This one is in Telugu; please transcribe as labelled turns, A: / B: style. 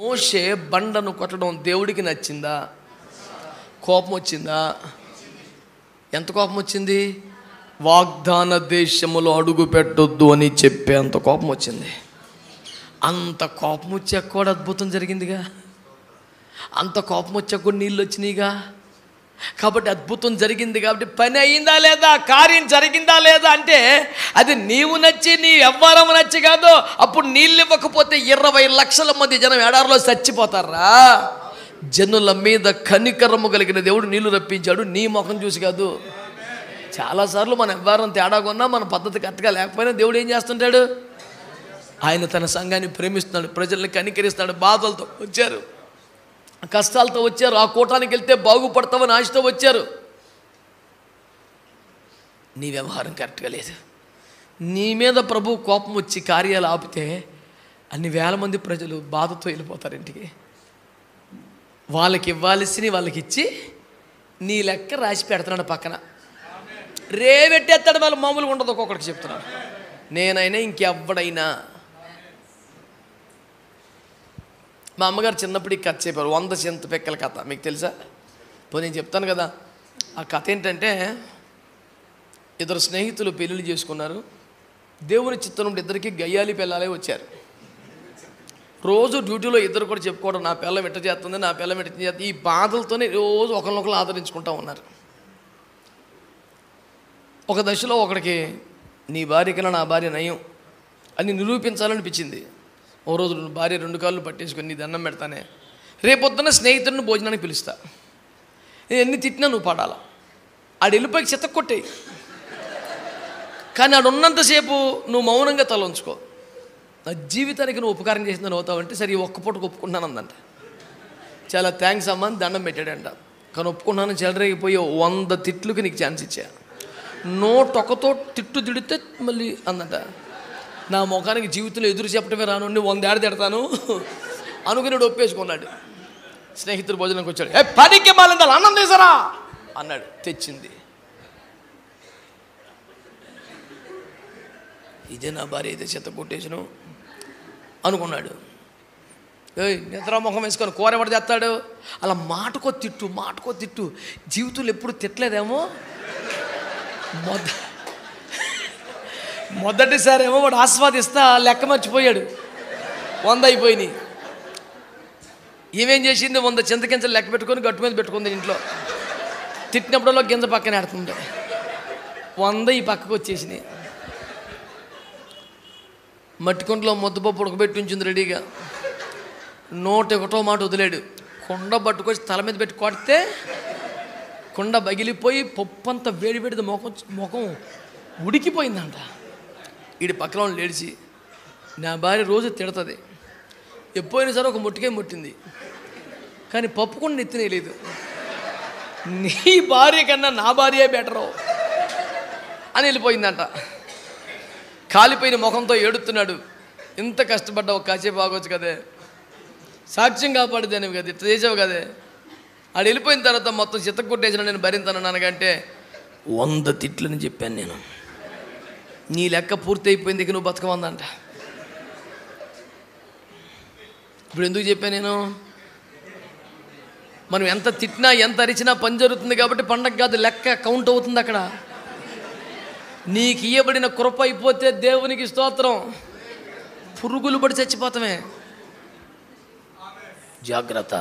A: మోషే బండను కొట్టడం దేవుడికి నచ్చిందా? కోపం వచ్చిందా? ఎంత కోపం వచ్చింది? వాగ్దాన దేశములో అడుగు పెట్టొద్దు అని చెప్పేంత కోపం వచ్చింది. అంత కోపం వచ్చాక కూడా అద్భుతం జరిగిందిగా. అంత కోపం వచ్చాక కూడా నీళ్ళు వచ్చినాయిగా. కాబట్టి అద్భుతం జరిగింది. కాబట్టి పని అయిందా లేదా, కార్యం జరిగిందా లేదా అంటే అది నీవు నచ్చి నీ వ్యవహారం నచ్చి కాదు. అప్పుడు నీళ్ళు ఇవ్వకపోతే 20 లక్షల మంది జనం ఎడారిలో చచ్చిపోతారా? జనుల మీద కనికరము కలిగిన దేవుడు నీళ్లు రప్పించాడు, నీ ముఖం చూసి కాదు. చాలాసార్లు మన వ్యవహారం తేడాగా ఉన్నా, మన పద్ధతి కరెక్ట్గా లేకపోయినా దేవుడు ఏం చేస్తుంటాడు? ఆయన తన సంఘాన్ని ప్రేమిస్తున్నాడు, ప్రజల్ని కనికరిస్తాడు. బాధలతో వచ్చారు, కష్టాలతో వచ్చారు, ఆ కూటానికి వెళ్తే బాగుపడతామని ఆశతో వచ్చారు. నీ వ్యవహారం కరెక్ట్గా లేదు. నీ మీద ప్రభు కోపం వచ్చి కార్యాలు ఆపితే అన్ని వేల మంది ప్రజలు బాధతో వెళ్ళిపోతారు ఇంటికి. వాళ్ళకి ఇవ్వాల్సినవి వాళ్ళకి ఇచ్చి నీ లెక్క రాసి పెడుతున్నాడు పక్కన. రేవెట్టేస్తాడు. మళ్ళీ మామూలుగా ఉండదు. ఒక్కొక్కడికి చెప్తున్నాడు. నేనైనా ఇంకెవ్వడైనా. మా అమ్మగారు చిన్నప్పుడు ఈ కథ చెప్పారు, 100 చింతపిక్కల కథ. మీకు తెలుసా? ఇప్పుడు నేను చెప్తాను కదా. ఆ కథ ఏంటంటే, 2 స్నేహితులు పెళ్ళిళ్ళు చేసుకున్నారు. దేవుని చిత్తం ఇద్దరికి గయ్యాలి పిల్లలే వచ్చారు. రోజు డ్యూటీలో ఇద్దరు కూడా చెప్పుకోవడం, నా పిల్ల ఎట్ట చేస్తుంది, నా పిల్ల ఎట్ట చేస్తుంది. ఈ బాధలతోనే రోజు ఒకరినొకరు ఆదరించుకుంటూ ఉన్నారు. ఒక దశలో ఒకడికి నీ భార్య కన్నా నా భార్య నయం అని నిరూపించాలనిపించింది. ఓ రోజు భార్య 2 కాళ్ళు పట్టేసుకొని, నీ దండం పెడతానే, రేపొద్దున స్నేహితుడిని భోజనానికి పిలుస్తా, నేను ఎన్ని తిట్టినా నువ్వు పడాలా. ఆడు వెళ్ళిపోయి చెత్త కొట్టేయి, కానీ ఆడు ఉన్నంతసేపు నువ్వు మౌనంగా తల ఉంచుకో. నా జీవితానికి నువ్వు ఉపకారం చేసిందని అవుతావంటే సరే, ఈ ఒక్క పూటకు ఒప్పుకున్నాను అందంట. చాలా థ్యాంక్స్ అమ్మ అని దండం పెట్టాడంట. కానీ ఒప్పుకున్నాను, చెలరేగిపోయి 100 తిట్లుకి నీకు ఛాన్స్ ఇచ్చా. నోటొకతో తిట్టు తిడితే మళ్ళీ అందంట, నా ముఖానికి జీవితంలో ఎదురు చెప్పడమే రాను, 100 ఏడు తిడతాను అనుకుని ఒప్పేసుకున్నాడు. స్నేహితుడు భోజనానికి వచ్చాడు. 10కి మాలిందా అన్నం తీసారా అన్నాడు. తెచ్చింది. ఇదే నా భార్య అయితే చెత్త కొట్టేసాను అనుకున్నాడు. నిద్ర ముఖం వేసుకొని కూర ఎవడు తెస్తాడు? అలా మాటకో తిట్టు. జీవితంలో ఎప్పుడు తిట్టలేదేమో. మొదటిసారి ఏమో వాడు ఆస్వాదిస్తా లెక్క మర్చిపోయాడు. 100 అయిపోయినాయి. ఏమేం చేసింది? 100 చింతకించలు లెక్క పెట్టుకొని గట్టు మీద పెట్టుకుంది ఇంట్లో. తిట్టినప్పుడల్లో గింజ పక్కన ఆడుతుంది. 100 ఈ పక్కకు వచ్చేసినాయి. మట్టికుంటలో ముద్దపప్పు ఉడకబెట్టి ఉంచింది రెడీగా. 101వ మాట వదిలేడు. కుండ పట్టుకొచ్చి తల మీద పెట్టి కొడితే కుండ పగిలిపోయి పప్పంతా వేడిది, ముఖం ఉడికిపోయిందంట. వీడి పక్కన వాళ్ళు లేడిచి, నా భార్య రోజు తిడుతుంది, ఎప్పుడైనా సరే ఒక ముట్టికే ముట్టింది, కానీ పప్పు కూడా నెత్తినేయలేదు. నీ భార్య కన్నా నా భార్యే బెటరు అని వెళ్ళిపోయిందంట. కాలిపోయిన ముఖంతో ఏడుతున్నాడు. ఇంత కష్టపడ్డా ఒక కాసేపు ఆగొచ్చు కదే, సాక్ష్యం కాపాడుదేనివి కదా, ఇట్లా చేసావు కదే. ఆడు వెళ్ళిపోయిన తర్వాత మొత్తం చిత్త కొట్టేసిన నేను భరింతానన్నానుకంటే 100 తిట్లని చెప్పాను నేను. నీ లెక్క పూర్తి అయిపోయింది, ఇక నువ్వు బతకమందంట. ఇప్పుడు ఎందుకు చెప్పాను నేను? మనం ఎంత తిట్టినా ఎంత అరిచినా పని జరుగుతుంది కాబట్టి పండగ కాదు, లెక్క కౌంట్ అవుతుంది అక్కడ. నీకు ఇయ్యబడిన కృప అయిపోతే దేవునికి స్తోత్రం. పురుగులు పడి చచ్చిపోతామే. జాగ్రత్త.